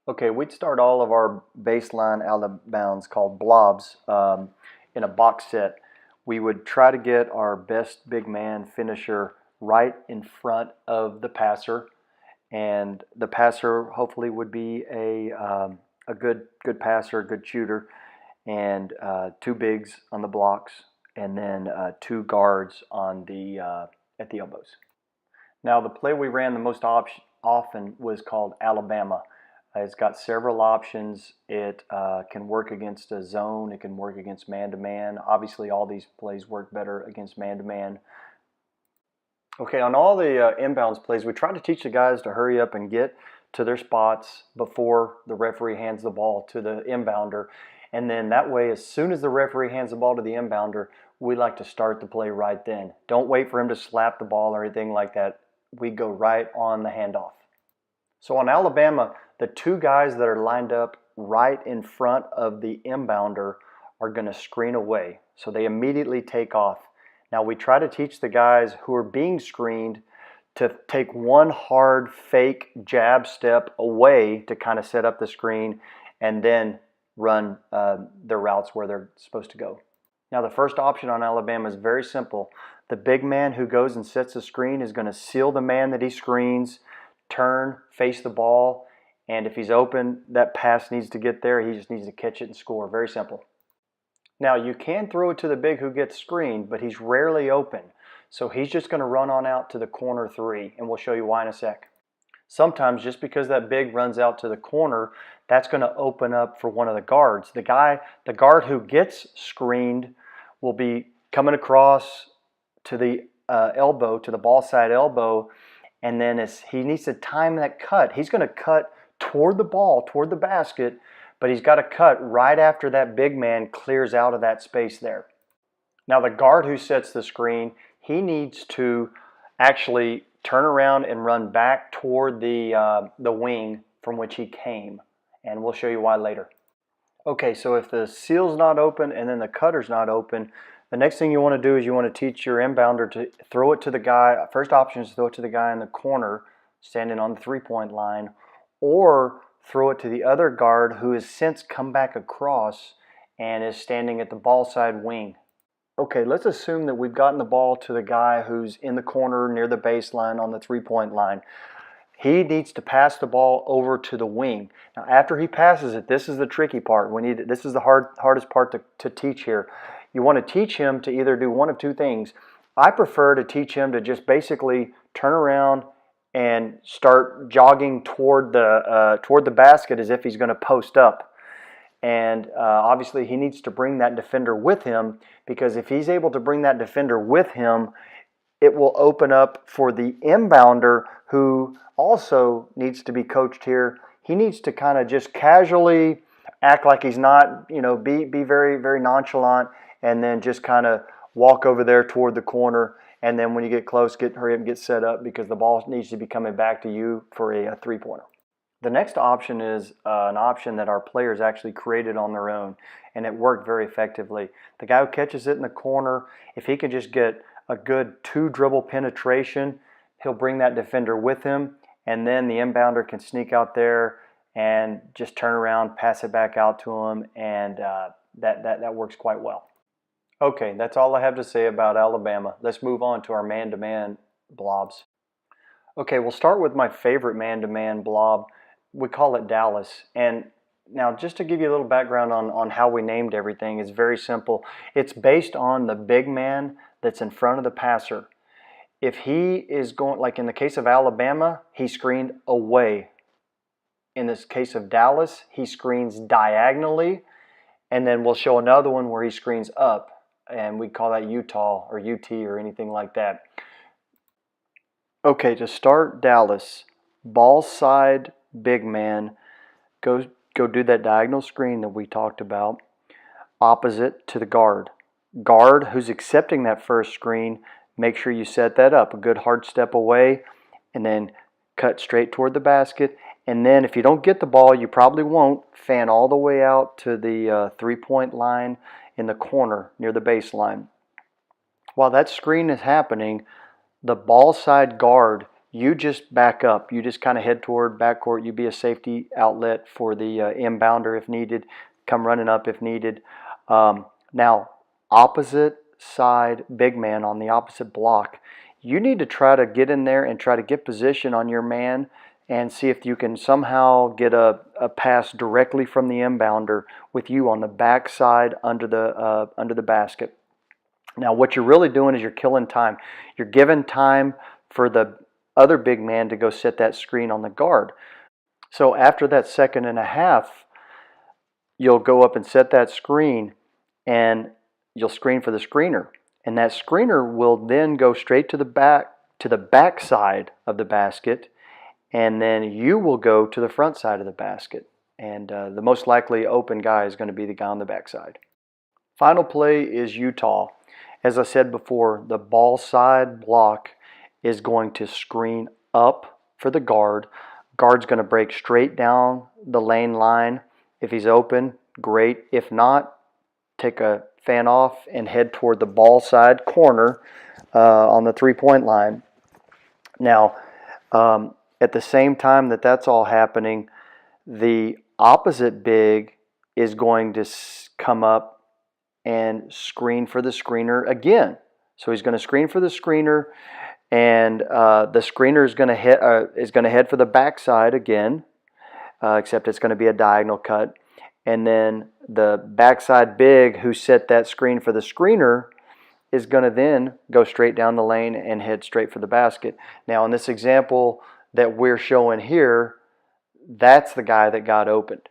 Okay, we'd start all of our baseline out of bounds called blobs in a box set. We would try to get our best big man finisher right in front of the passer, and the passer hopefully would be a good passer, a good shooter, and two bigs on the blocks, and then two guards on the at the elbows. Now, the play we ran the most often was called Alabama. It's got several options. It can work against a zone. It can work against man-to-man. Obviously, all these plays work better against man-to-man. Okay, on all the inbounds plays, we try to teach the guys to hurry up and get to their spots before the referee hands the ball to the inbounder. And then that way, as soon as the referee hands the ball to the inbounder, we like to start the play right then. Don't wait for him to slap the ball or anything like that. We go right on the handoff. So on Alabama, the two guys that are lined up right in front of the inbounder are going to screen away. So they immediately take off. Now we try to teach the guys who are being screened to take one hard fake jab step away to kind of set up the screen and then run their routes where they're supposed to go. Now the first option on Alabama is very simple. The big man who goes and sets the screen is going to seal the man that he screens, turn, face the ball, and if he's open, that pass needs to get there. He just needs to catch it and score. Very simple. Now you can throw it to the big who gets screened, but he's rarely open. So he's just going to run on out to the corner three, and we'll show you why in a sec. Sometimes just because that big runs out to the corner, that's going to open up for one of the guards. The guard who gets screened will be coming across to the elbow, to the ball side elbow, and then he needs to time that cut. He's going to cut toward the ball, toward the basket, but he's got to cut right after that big man clears out of that space there. Now the guard who sets the screen, he needs to actually turn around and run back toward the wing from which he came, and we'll show you why later. Okay, so if the seal's not open and then the cutter's not open, the next thing you want to do is you want to teach your inbounder to throw it to the guy. First option is to throw it to the guy in the corner standing on the three-point line, or throw it to the other guard who has since come back across and is standing at the ball side wing. Okay, let's assume that we've gotten the ball to the guy who's in the corner near the baseline on the three-point line. He needs to pass the ball over to the wing. Now, after he passes it, this is the tricky part. This is the hardest part to teach here. You want to teach him to either do one of two things. I prefer to teach him to just basically turn around and start jogging toward the basket as if he's going to post up. And obviously he needs to bring that defender with him, because if he's able to bring that defender with him, it will open up for the inbounder, who also needs to be coached here. He needs to kind of just casually act like he's not, be very, very nonchalant, and then just kind of walk over there toward the corner. And then when you get close, hurry up and get set up, because the ball needs to be coming back to you for a three-pointer. The next option is an option that our players actually created on their own, and it worked very effectively. The guy who catches it in the corner, if he can just get a good two-dribble penetration, he'll bring that defender with him, and then the inbounder can sneak out there and just turn around, pass it back out to him, and that works quite well. Okay, that's all I have to say about Alabama. Let's move on to our man-to-man blobs. Okay, we'll start with my favorite man-to-man blob. We call it Dallas. And now, just to give you a little background on how we named everything, it's very simple. It's based on the big man that's in front of the passer. If he is going, like in the case of Alabama, he screened away. In this case of Dallas, he screens diagonally, and then we'll show another one where he screens up, and we call that Utah or UT or anything like that. Okay, to start Dallas, ball side big man, go do that diagonal screen that we talked about, opposite to the guard. Guard who's accepting that first screen, make sure you set that up a good hard step away, and then cut straight toward the basket. And then if you don't get the ball, you probably won't, fan all the way out to the three-point line in the corner near the baseline. While that screen is happening, the ball side guard you just back up. You just kind of head toward backcourt. You be a safety outlet for the inbounder if needed. Come running up if needed. Now, opposite side big man on the opposite block, you need to try to get in there and try to get position on your man and see if you can somehow get a pass directly from the inbounder with you on the back side under the basket. Now, what you're really doing is you're killing time. You're giving time for the other big man to go set that screen on the guard. So after that second and a half, you'll go up and set that screen, and you'll screen for the screener. And that screener will then go straight to the back side of the basket, and then you will go to the front side of the basket. And the most likely open guy is going to be the guy on the back side. Final play is Utah. As I said before, the ball side block is going to screen up for the guard. Guard's going to break straight down the lane line. If he's open, great. If not, take a fan off and head toward the ball side corner on the three-point line. Now, at the same time that that's all happening, the opposite big is going to come up and screen for the screener again. So he's going to screen for the screener, and the screener is going to head for the backside again, except it's going to be a diagonal cut. And then the backside big who set that screen for the screener is going to then go straight down the lane and head straight for the basket. Now, in this example that we're showing here, that's the guy that got opened.